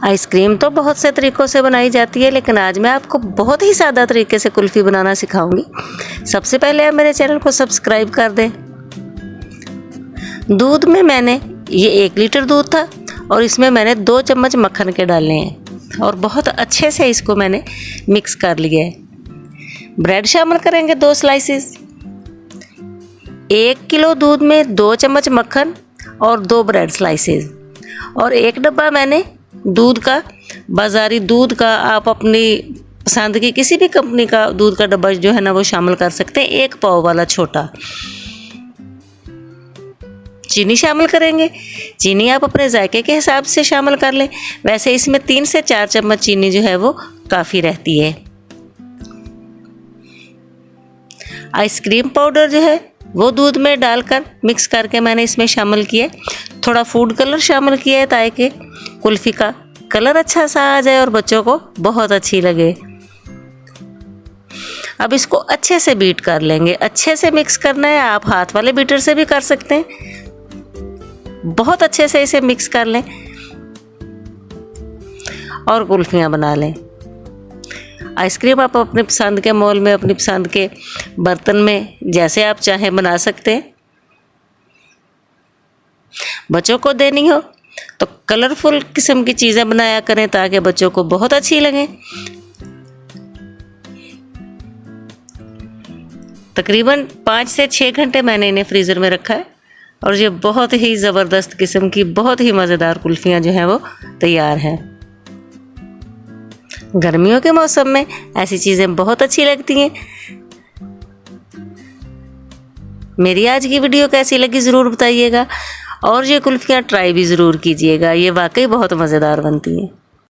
Ice cream तो बहुत से तरीक़ों से बनाई जाती है, लेकिन आज मैं आपको बहुत ही सादा तरीके से कुल्फ़ी बनाना सिखाऊंगी। सबसे पहले आप मेरे चैनल को सब्सक्राइब कर दें। दूध में मैंने ये 1 लीटर दूध था और इसमें मैंने 2 चम्मच मक्खन के डालने हैं और बहुत अच्छे से इसको मैंने मिक्स कर लिया है। ब्रेड शामिल करेंगे 2 स्लाइसेस। 1 किलो दूध में 2 चम्मच मक्खन और 2 ब्रेड स्लाइसेस और 1 डब्बा मैंने दूध का, बाज़ारी दूध का, आप अपनी पसंद की किसी भी कंपनी का दूध का डब्बा जो है ना वो शामिल कर सकते हैं। 1 पाव वाला छोटा। चीनी शामिल करेंगे। चीनी आप अपने जायके के हिसाब से शामिल कर लें। वैसे इसमें 3 से 4 चम्मच चीनी जो है वो काफ़ी रहती है। आइसक्रीम पाउडर जो है वो दूध में डालकर मिक्स करके मैंने इसमें शामिल किया। थोड़ा फूड कलर शामिल किया है ताकि कुल्फ़ी का कलर अच्छा सा आ जाए और बच्चों को बहुत अच्छी लगे। अब इसको अच्छे से बीट कर लेंगे। अच्छे से मिक्स करना है। आप हाथ वाले बीटर से भी कर सकते हैं। बहुत अच्छे से इसे मिक्स कर लें और कुल्फ़ियाँ बना लें। आइसक्रीम आप अपनी पसंद के मॉल में, अपनी पसंद के बर्तन में जैसे आप चाहें बना सकते हैं। बच्चों को देनी हो तो कलरफुल किस्म की चीज़ें बनाया करें ताकि बच्चों को बहुत अच्छी लगें। तकरीबन 5 से 6 घंटे मैंने इन्हें फ्रीज़र में रखा है और ये बहुत ही ज़बरदस्त किस्म की, बहुत ही मज़ेदार कुल्फ़ियाँ जो हैं वो तैयार हैं। गर्मियों के मौसम में ऐसी चीज़ें बहुत अच्छी लगती हैं। मेरी आज की वीडियो कैसी लगी ज़रूर बताइएगा और ये कुल्फ़ियाँ ट्राई भी ज़रूर कीजिएगा। ये वाकई बहुत मज़ेदार बनती हैं।